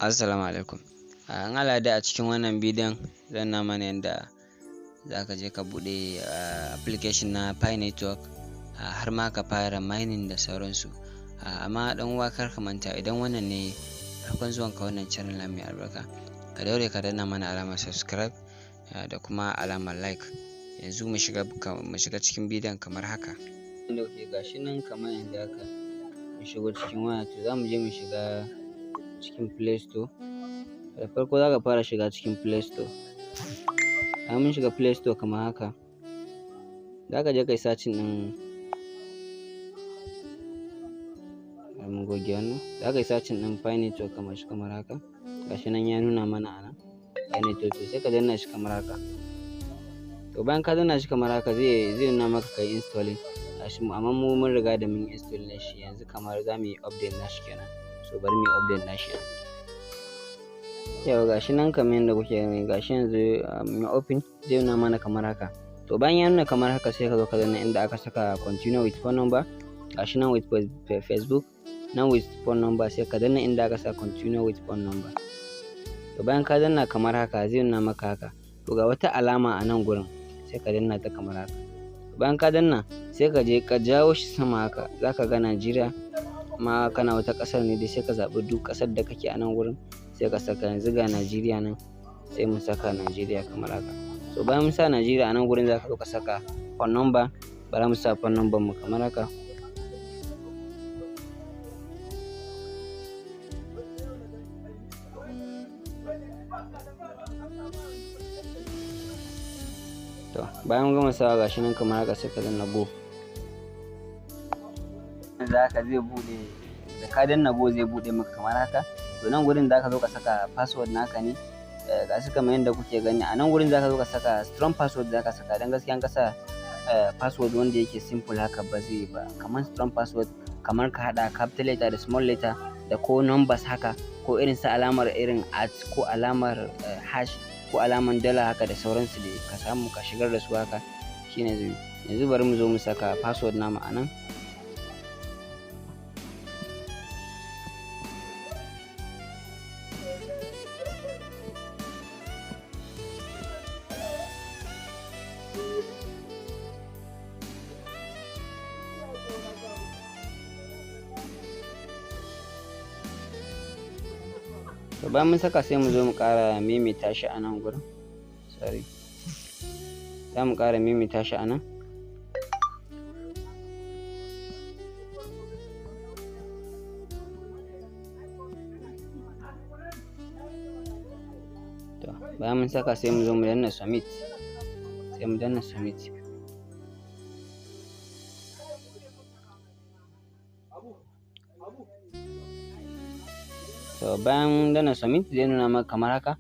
Assalamu alaikum. In Allah da a cikin wannan bidiyon zan nuna mana yadda za ka je ka buɗe application na Pi Network har ma ka fara mining da sauransu. Amma ɗan uwa kar ka manta, idan wannan ne farkon zuwan ka wannan channel na mai albarka, ka daure ka danna mana alamar subscribe da kuma alamar like. Yanzu mu shiga cikin bidiyon kamar haka. Inda kuke gashi nan kamar yadda haka mu shigo cikin waya, to za mu je mu shiga cikin Play Store. Da farko za ka fara shiga cikin Play Store. Bayan mun shiga Play Store kamar haka, za ka je kai searching ɗin mun goge wannan, za ka yi searching ɗin Pi Network kamar haka. Gashi nan ya nuna mana a nan Pi Network, to sai ka danna shi kamar haka. To bayan ka danna shi kamar haka zai nuna maka kai installing. Amma mu mun riga da mun install na shi, yanzu kamar za mu yi update na shi kenan. So bari mu yi update na shi. Yau gashi nan kamar yadda kuke gani, gashi yanzu mun open, zai nuna mana kamar haka. To bayan ya nuna kamar haka sai ka zo ka danna inda aka saka continue with phone number. Gashi nan with Facebook, nan with phone number, sai ka danna inda aka saka continue with phone number. To bayan ka danna kamar haka zai nuna maka haka. To ga wata alama a nan gurin, sai ka danna ta kamar haka. Bayan ka danna sai ka je ka jawo shi sama haka, za ka ga Najeriya, ma kana wata ƙasar ne dai sai ka zaɓi duk ƙasar da kake a nan gurin sai ka saka. Yanzu ga Najeriya nan, sai mu saka Najeriya kamar haka. So bayan mun sa Najeriya a nan gurin za ka zo ka saka phone number. Bari mu sa phone number mu kamar haka. To bayan gama sawa gashi nan kamar haka sai ka danna go. Za ka zai bude, da ka danna go zai bude maka kamar haka. To nan gurin za ka zo ka saka password naka ne. Ga su kamar yadda kuke gani a nan gurin za ka zo ka saka strong password. Za ka saka dan gaskiya ka sa password wanda yake simple haka ba zai ba. Kamar strong password, kamar ka hada capital letter da small letter da ko numbers haka, ko irin sa alamar irin at, ko alamar hash, ko alaman dala haka da sauransu da ka samu ka shigar da su haka shine zai. Yanzu bari mu zo mu saka password namu a nan. To bayan mun saka sai mu zo mu ƙara maimaita shi a nan gurin. Sorry. Za mu ƙara maimaita shi a nan. To bayan mun saka sai mu zo mu danna submit. Sai mu danna submit. So bayan danna submit zai nuna maka kamar haka.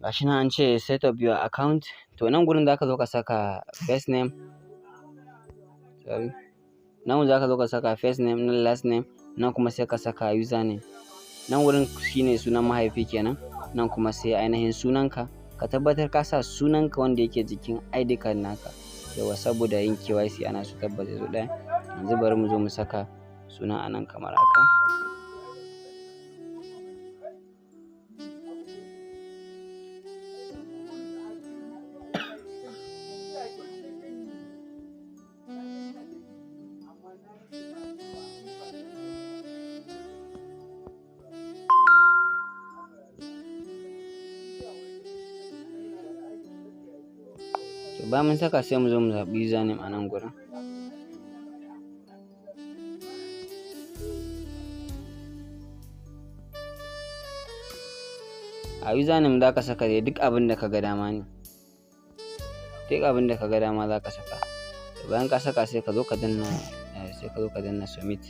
Gashi nan an ce set up your account. To nan gurin zaka zo ka saka first name. Sorry. Nan zaka zo ka saka first name, nan last name, nan kuma sai ka saka username. Nan gurin shine sunan mahaifi kenan. Nan kuma sai ainihin sunanka. Ka tabbatar ka sa sunanka wanda yake jikin ID card naka. Yawa, saboda yin KYC ana so tabbata zo ɗaya. Yanzu bari mu zo mu saka sunan anan kamar haka. To bayan mun saka sai mu zo mu zaɓi username a nan gurin. A username za ka saka dai duk abin da ka ga dama ne. Duk abin da ka ga dama za ka saka. To bayan ka saka sai ka zo ka danna submit.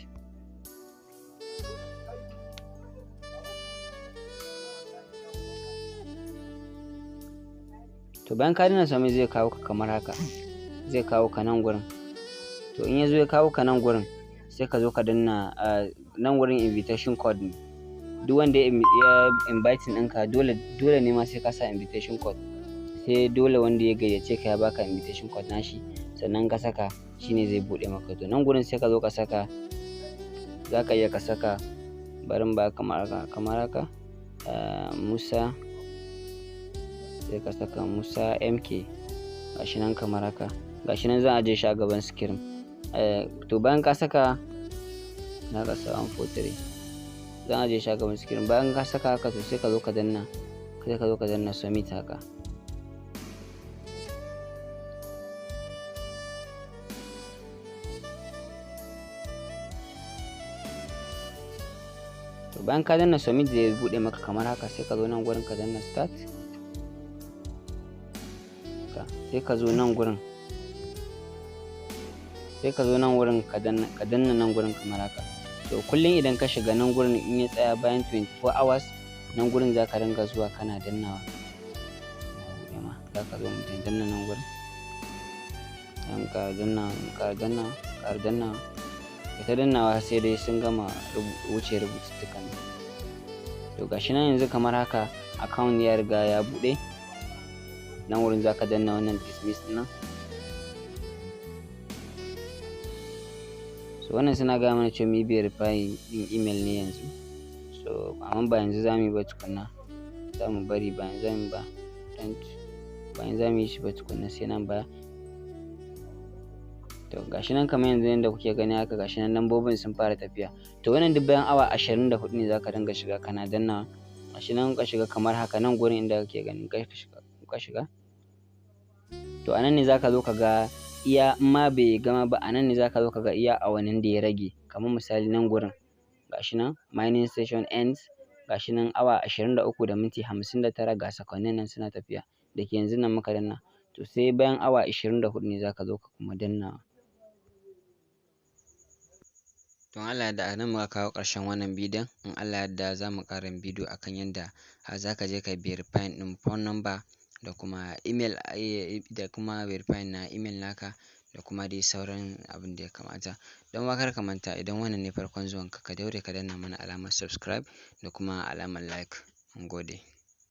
To bayan ka danna submit zai kawo ka kamar haka. Zai kawo ka nan gurin. To in ya zo ya kawo ka nan gurin, sai ka zo ka danna nan gurin invitation code ne. Duk wanda ya inviting ɗinka dole ne ma sai ka sa invitation code. Sai dole wanda ya gayyace ka ya baka invitation code nashi, sannan ka saka shine zai buɗe maka. To nan gurin sai ka zo ka saka, za ka iya ka saka, bari ba kamar haka. Musa, sai ka saka Musa MK, gashi nan kamar haka, gashi nan zan ajiye shi a gaban screen. To bayan ka saka na ka sa 143 zan ajiye shi a gaban screen. Bayan ka saka haka to sai ka zo ka danna submit haka. To bayan ka danna submit zai bude maka kamar haka, sai ka zo nan gurin ka danna start, sai ka zo nan gurin ka danna nan gurin kamar haka. To kullum idan ka shiga nan gurin in ya tsaya bayan 24 hours nan gurin za ka ringa zuwa kana dannawa. Za ka zo mutum danna nan gurin, ka danna ta dannawa sai dai sun gama wuce rubututtukan. To gashi nan yanzu kamar haka account ya riga ya bude. Nan wurin za ka danna wannan dismiss nan. So wannan suna gaya mana cewa mu yi verify din email ne yanzu. So amma ba yanzu za mu yi ba tukunna, za mu bari ba yanzu za mu yi ba, bayan za mu yi shi ba tukunna sai nan baya. To gashi nan kamar yanzu yadda kuke gani haka, gashi nan lambobin sun fara tafiya. To wannan duk bayan awa 24 ne za ka dinga shiga kana dannawa. Gashi nan ka shiga kamar haka nan gurin inda kake gani ka shiga. To anan ne za ka zo ka ga iya, in ma bai gama ba anan ne za ka zo ka ga iya awannin da ya rage. Kamar misali nan gurin gashi nan mining session ends, gashi nan awa 23 da minti 59 ga sakonnin nan suna tafiya da ke yanzu nan muka danna. To sai bayan awa 24 ne za ka zo ka kuma dannawa. Don Allah yadda a nan muka kawo ƙarshen wannan bidiyon. In Allah yadda za mu ƙara bidiyo akan yadda za ka je ka verify ɗin phone number da kuma email, da kuma verify na email naka da kuma dai sauran abin da ya kamata. Don ma kar ka manta, idan wannan ne farkon zuwanka ka daure ka danna mana alamar subscribe da kuma alamar like. Mun gode.